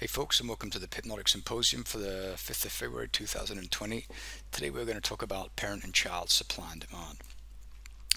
Hey folks, and welcome to the Pipnotic Symposium for the 5th of February 2020. Today we're going to talk about parent and child supply and demand.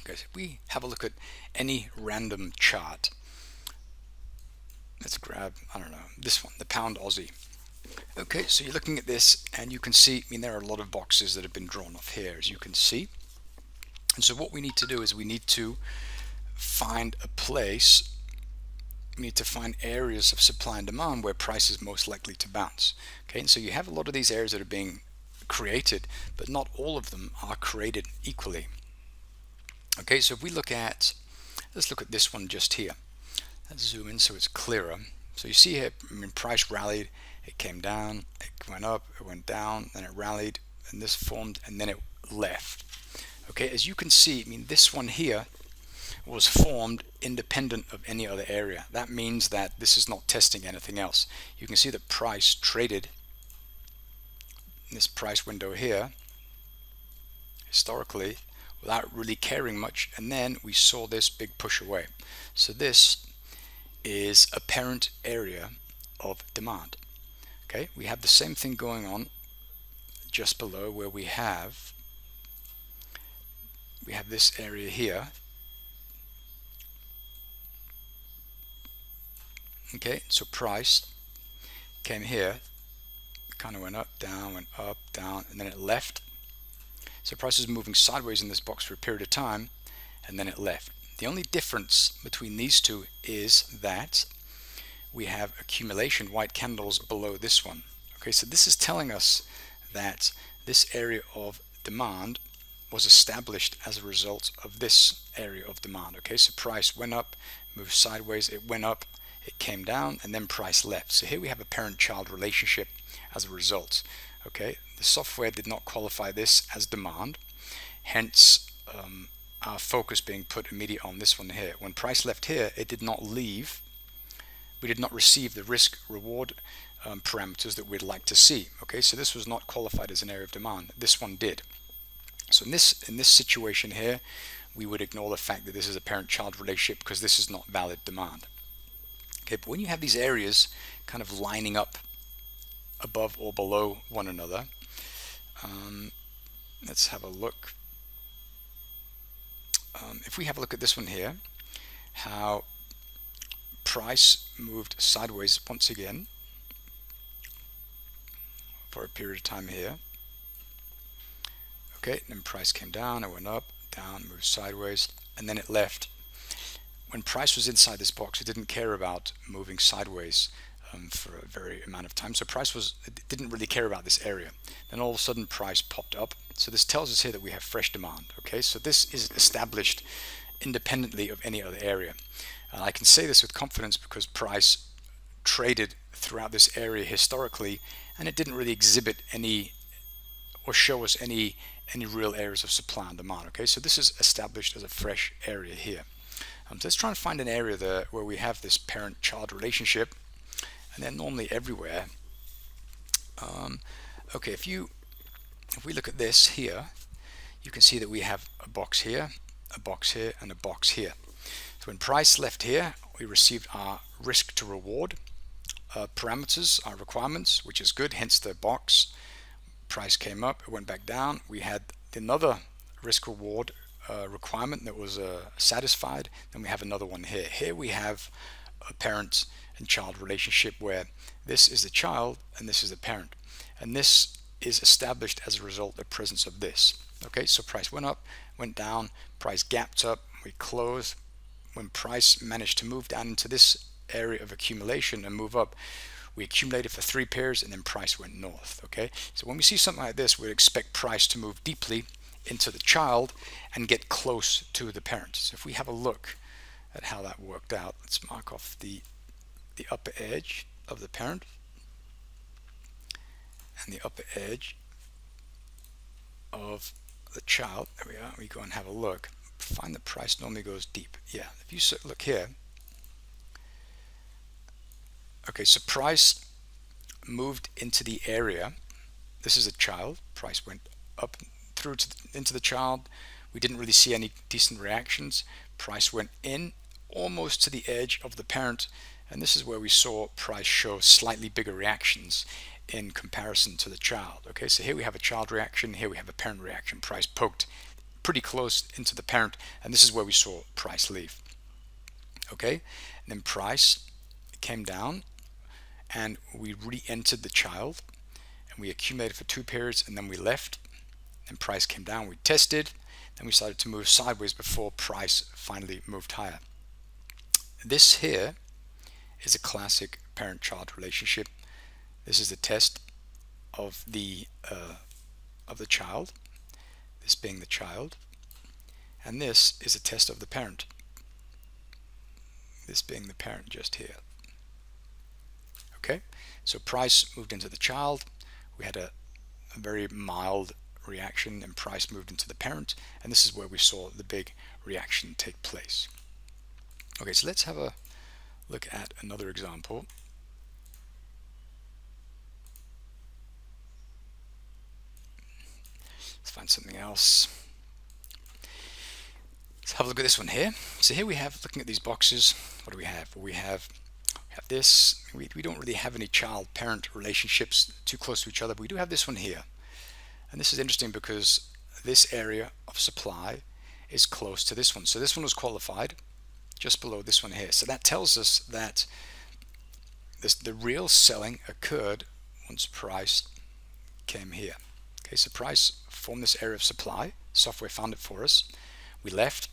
Okay, so if we have a look at any random chart, let's grab, I don't know, this one, the pound Aussie. Okay, so you're looking at this and you can see, there are a lot of boxes that have been drawn off here, as you can see. And so what we need to do is we need to find a place. We need to find areas of supply and demand where price is most likely to bounce. Okay, and so you have a lot of these areas that are being created, but not all of them are created equally. Okay, so if we let's look at this one just here. Let's zoom in so it's clearer. So you see here, price rallied, it came down, it went up, it went down, then it rallied, and this formed, and then it left. Okay, as you can see, this one here was formed independent of any other area. That means that this is not testing anything else. You can see that price traded in this price window here historically without really caring much, and then we saw this big push away. So this is a parent area of demand. Okay, we have the same thing going on just below where we have this area here. Okay, so price came here, kind of went up, down, and then it left. So price is moving sideways in this box for a period of time, and then it left. The only difference between these two is that we have accumulation, white candles below this one. Okay, so this is telling us that this area of demand was established as a result of this area of demand. Okay, so price went up, moved sideways, it went up, it came down, and then price left. So here we have a parent-child relationship as a result. Okay, the software did not qualify this as demand, hence our focus being put immediately on this one here. When price left here, it did not leave. We did not receive the risk-reward parameters that we'd like to see. Okay, so this was not qualified as an area of demand. This one did. So in this situation here, we would ignore the fact that this is a parent-child relationship because this is not valid demand. Okay, but when you have these areas kind of lining up above or below one another, let's have a look. If we have a look at this one here, how price moved sideways once again for a period of time here. Okay, then price came down, it went up, down, moved sideways, and then it left. When price was inside this box, it didn't care about moving sideways for a very amount of time. So price didn't really care about this area. Then all of a sudden price popped up. So this tells us here that we have fresh demand. Okay, so this is established independently of any other area. And I can say this with confidence because price traded throughout this area historically, and it didn't really exhibit any or show us any real areas of supply and demand. Okay, so this is established as a fresh area here. So let's try and find an area there where we have this parent-child relationship, and then normally everywhere. Okay, if we look at this here, you can see that we have a box here, a box here, and a box here. So when price left here, we received our risk to reward parameters, our requirements, which is good, hence the box. Price came up, it went back down. We had another risk reward requirement that was satisfied. Then we have another one here. Here we have a parent and child relationship where this is the child and this is the parent, and this is established as a result of the presence of this. Okay, so price went up, went down, price gapped up, we closed. When price managed to move down into this area of accumulation and move up, we accumulated for 3 pairs, and then price went north. Okay, so when we see something like this, we'd expect price to move deeply into the child and get close to the parent. So if we have a look at how that worked out, let's mark off the upper edge of the parent and the upper edge of the child. There we are. We go and have a look. Find the price normally goes deep. Yeah, if you look here. Okay, so price moved into the area. This is a child. Price went up through into the child. We didn't really see any decent reactions. Price went in almost to the edge of the parent, and this is where we saw price show slightly bigger reactions in comparison to the child. Okay, so here we have a child reaction, here we have a parent reaction. Price poked pretty close into the parent, and this is where we saw price leave. Okay, and then price came down and we re-entered the child, and we accumulated for 2 periods, and then we left, and price came down, we tested, then we started to move sideways before price finally moved higher. This here is a classic parent-child relationship. This is the test of the child, this being the child, and this is a test of the parent, this being the parent just here. Okay, so price moved into the child, we had a very mild reaction, and price moved into the parent, and this is where we saw the big reaction take place. Okay, so let's have a look at another example. Let's find something else. Let's have a look at this one here. So here we have, looking at these boxes, what do we have? Well, we have this. We don't really have any child-parent relationships too close to each other, but we do have this one here. And this is interesting because this area of supply is close to this one. So this one was qualified just below this one here. So that tells us that the real selling occurred once price came here. Okay, so price formed this area of supply. Software found it for us. We left,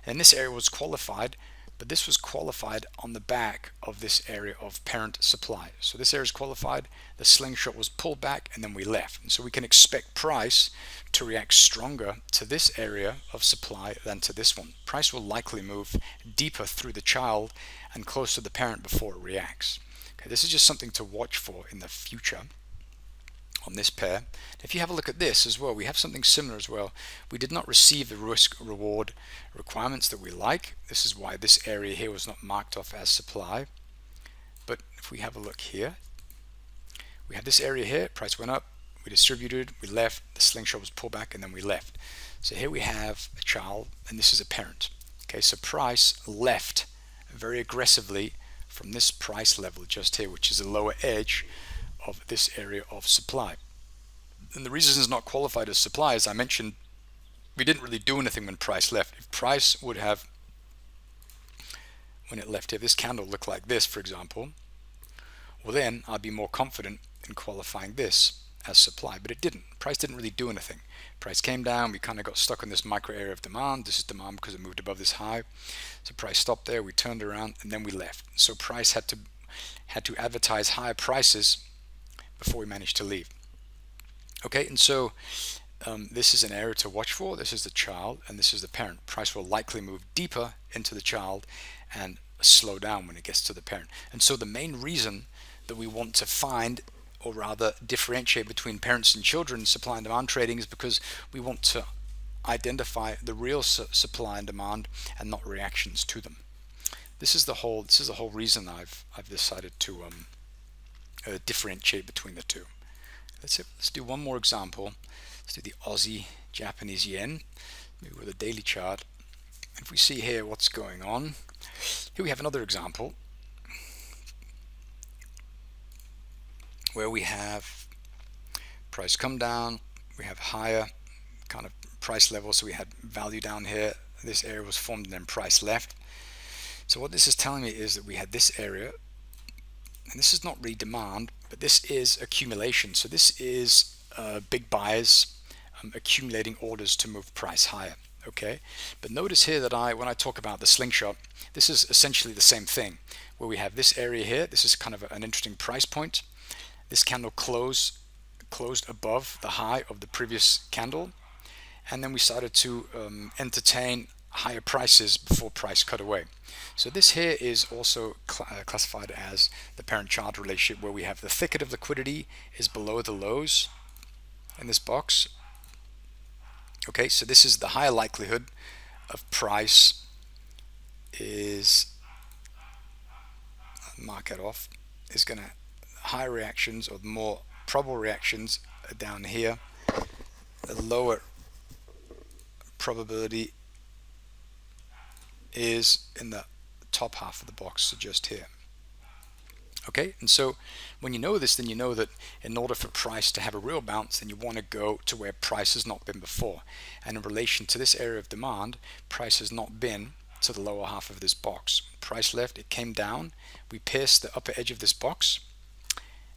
and this area was qualified, but this was qualified on the back of this area of parent supply. So this area is qualified, the slingshot was pulled back, and then we left. And so we can expect price to react stronger to this area of supply than to this one. Price will likely move deeper through the child and close to the parent before it reacts. Okay, this is just something to watch for in the future on this pair. If you have a look at this as well, we have something similar as well. We did not receive the risk reward requirements that we like. This is why this area here was not marked off as supply. But if we have a look here, we have this area here, price went up, we distributed, we left, the slingshot was pulled back, and then we left. So here we have a child, and this is a parent. Okay, so price left very aggressively from this price level just here, which is the lower edge of this area of supply. And the reason it's not qualified as supply, as I mentioned, we didn't really do anything when price left. If price would have, when it left here, this candle looked like this, for example, well then I'd be more confident in qualifying this as supply, but it didn't. Price didn't really do anything. Price came down, we kind of got stuck in this micro area of demand. This is demand because it moved above this high. So price stopped there, we turned around, and then we left. So price had to advertise higher prices before we managed to leave. Okay, and so this is an area to watch for. This is the child, and this is the parent. Price will likely move deeper into the child and slow down when it gets to the parent. And so the main reason that we want to find, or rather differentiate between parents and children in supply and demand trading, is because we want to identify the real supply and demand and not reactions to them. This is the whole reason I've decided to differentiate between the two. Let's do one more example. Let's do the Aussie Japanese yen, maybe with a daily chart. If we see here what's going on, here we have another example where we have price come down, we have higher kind of price levels, so we had value down here, this area was formed, and then price left. So what this is telling me is that we had this area, and this is not really demand, but this is accumulation. So this is big buyers accumulating orders to move price higher. Okay, but notice here that when I talk about the slingshot, this is essentially the same thing, where we have this area here. This is kind of an interesting price point. This candle closed above the high of the previous candle, and then we started to entertain higher prices before price cut away. So this here is also classified as the parent-child relationship, where we have the thicket of liquidity is below the lows in this box. Okay, so this is the higher likelihood of price is, mark it off, is going to, higher reactions or the more probable reactions are down here. The lower probability is in the top half of the box, so just here. Okay, and so when you know this, then you know that in order for price to have a real bounce, then you want to go to where price has not been before. And in relation to this area of demand, price has not been to the lower half of this box. Price left, it came down, we pierced the upper edge of this box,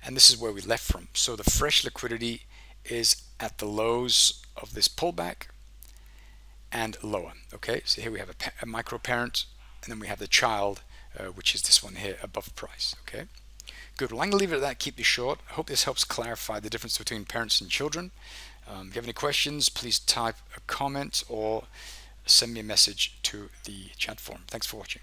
and this is where we left from. So the fresh liquidity is at the lows of this pullback and lower. Okay, so here we have a micro parent, and then we have the child, which is this one here above price. Okay, good. Well, I'm going to leave it at that. Keep this short. I hope this helps clarify the difference between parents and children. If you have any questions, please type a comment or send me a message to the chat forum. Thanks for watching.